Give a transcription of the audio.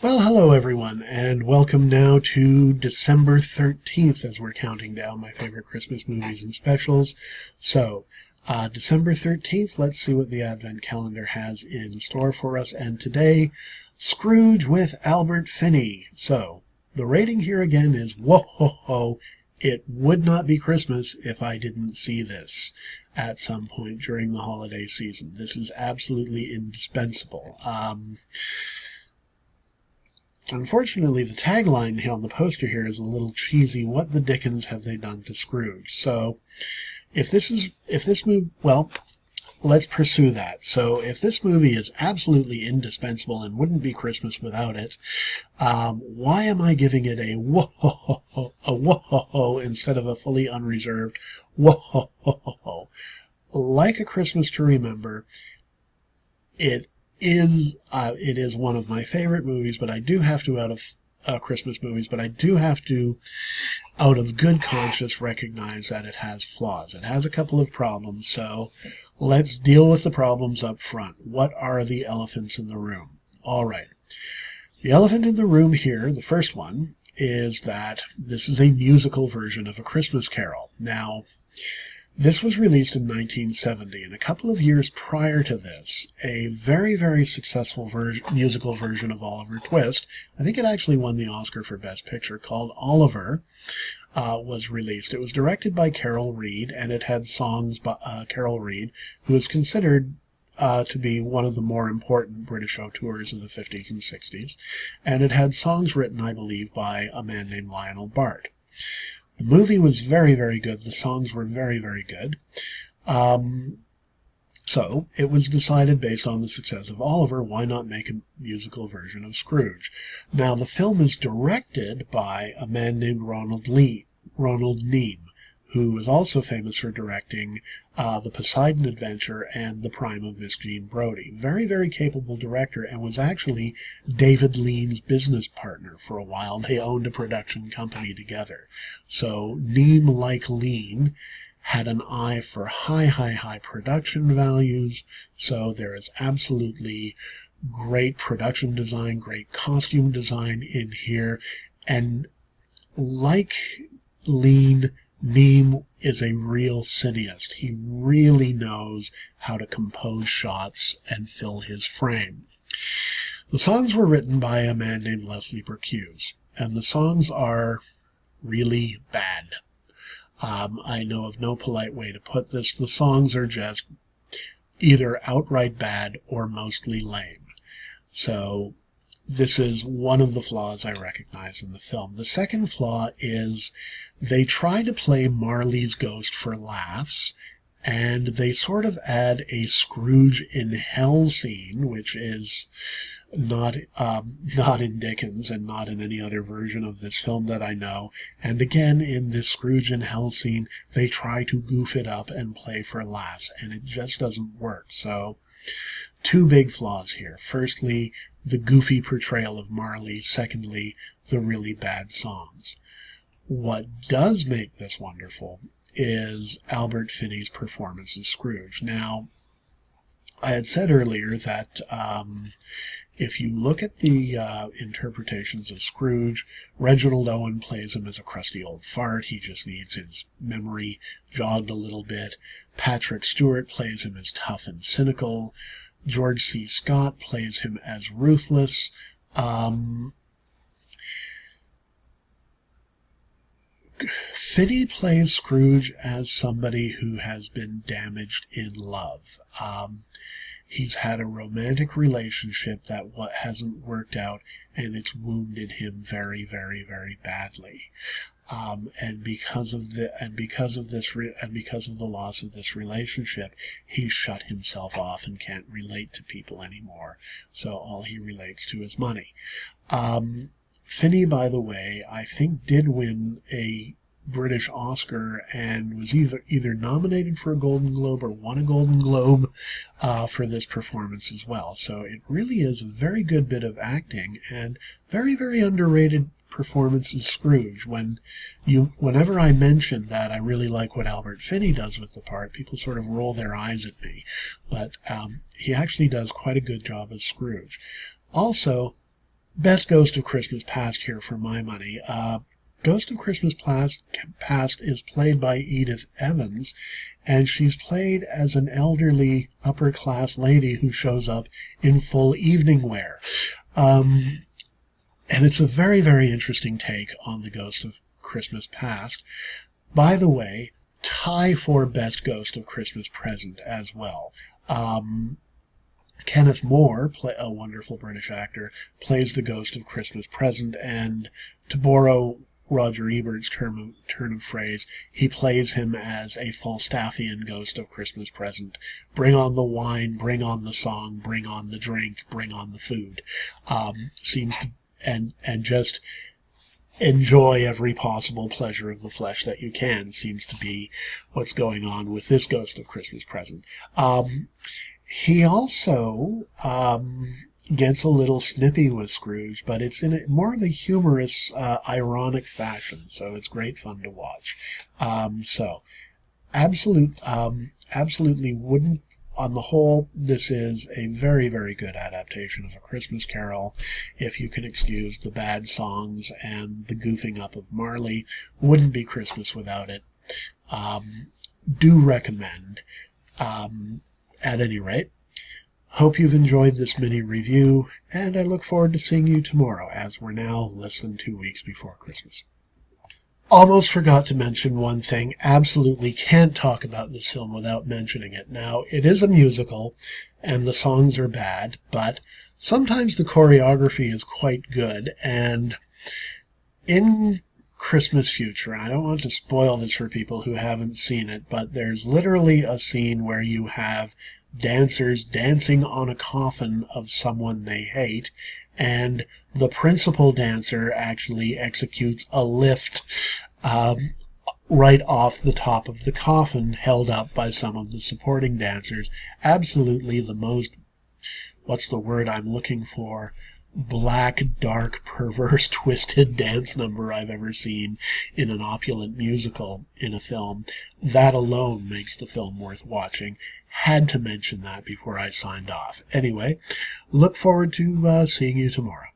Well, hello everyone, and welcome now to December 13th as we're counting down my favorite Christmas movies and specials. So, December 13th, let's see what the Advent calendar has in store for us. And today, Scrooge with Albert Finney. So, the rating here again is whoa ho ho. It would not be Christmas if I didn't see this at some point during the holiday season. This is absolutely indispensable. Unfortunately, the tagline here on the poster here is a little cheesy. What the dickens have they done to Scrooge? So, if this movie, well, let's pursue that. So, if this movie is absolutely indispensable and wouldn't be Christmas without it, why am I giving it a whoa instead of a fully unreserved whoa? Like A Christmas to Remember, it is one of my favorite movies, but I do have to Christmas movies, but I do have to, out of good conscience, recognize that it has flaws. It has a couple of problems, so let's deal with the problems up front. What are the elephants in the room? All right. The elephant in the room here, the first one, is that this is a musical version of A Christmas Carol. Now, this was released in 1970, and a couple of years prior to this, a very, very successful musical version of Oliver Twist, I think it actually won the Oscar for Best Picture, called Oliver, was released. It was directed by Carol Reed, and it had songs by Carol Reed, who is considered to be one of the more important British auteurs of the 50s and 60s, and it had songs written, I believe, by a man named Lionel Bart. The movie was very, very good. The songs were very, very good. So it was decided, based on the success of Oliver, why not make a musical version of Scrooge? Now, the film is directed by a man named Ronald Neame, who is also famous for directing The Poseidon Adventure and The Prime of Miss Jean Brodie. Very, very capable director, and was actually David Lean's business partner for a while. They owned a production company together. So Neame, like Lean, had an eye for high production values. So there is absolutely great production design, great costume design in here. And like Lean, Neame is a real cineast. He really knows how to compose shots and fill his frame. The songs were written by a man named Leslie Bricusse, and the songs are really bad. I know of no polite way to put this. The songs are just either outright bad or mostly lame. So this is one of the flaws I recognize in the film. The second flaw is they try to play Marley's ghost for laughs, and they sort of add a Scrooge in Hell scene, which is not in Dickens and not in any other version of this film that I know. And again, in this Scrooge in Hell scene, they try to goof it up and play for laughs, and it just doesn't work. So, two big flaws here. Firstly, the goofy portrayal of Marley. Secondly, the really bad songs. What does make this wonderful is Albert Finney's performance as Scrooge. Now, I had said earlier that if you look at the interpretations of Scrooge, Reginald Owen plays him as a crusty old fart. He just needs his memory jogged a little bit. Patrick Stewart plays him as tough and cynical. George C. Scott plays him as ruthless. Finney plays Scrooge as somebody who has been damaged in love. He's had a romantic relationship that hasn't worked out, and it's wounded him very, very, very badly. And because of the loss of this relationship, he's shut himself off and can't relate to people anymore. So all he relates to is money. Finney, by the way, I think did win a British Oscar and was either nominated for a Golden Globe or won a Golden Globe for this performance as well. So it really is a very good bit of acting and very, very underrated performance as Scrooge. Whenever I mention that I really like what Albert Finney does with the part, people sort of roll their eyes at me. But he actually does quite a good job as Scrooge. Also, Best Ghost of Christmas Past here for my money. Ghost of Christmas Past is played by Edith Evans, and she's played as an elderly upper-class lady who shows up in full evening wear. And it's a very, very interesting take on the Ghost of Christmas Past. By the way, tie for Best Ghost of Christmas Present as well. Kenneth More, a wonderful British actor, plays the Ghost of Christmas Present, and to borrow Roger Ebert's turn of phrase, he plays him as a Falstaffian Ghost of Christmas Present. Bring on the wine, bring on the song, bring on the drink, bring on the food. And just enjoy every possible pleasure of the flesh that you can, seems to be what's going on with this Ghost of Christmas Present. He also gets a little snippy with Scrooge, but it's in more of a humorous, ironic fashion, so it's great fun to watch. Absolutely wouldn't. On the whole, this is a very, very good adaptation of A Christmas Carol. If you can excuse the bad songs and the goofing up of Marley, wouldn't be Christmas without it. Do recommend. At any rate, hope you've enjoyed this mini review, and I look forward to seeing you tomorrow, as we're now less than 2 weeks before Christmas. Almost forgot to mention one thing. Absolutely can't talk about this film without mentioning it. Now, it is a musical, and the songs are bad, but sometimes the choreography is quite good, and in Christmas Future, and I don't want to spoil this for people who haven't seen it, but there's literally a scene where you have dancers dancing on a coffin of someone they hate, and the principal dancer actually executes a lift right off the top of the coffin, held up by some of the supporting dancers. Absolutely the most, what's the word I'm looking for, black, dark, perverse, twisted dance number I've ever seen in an opulent musical in a film. That alone makes the film worth watching. Had to mention that before I signed off. Anyway, look forward to seeing you tomorrow.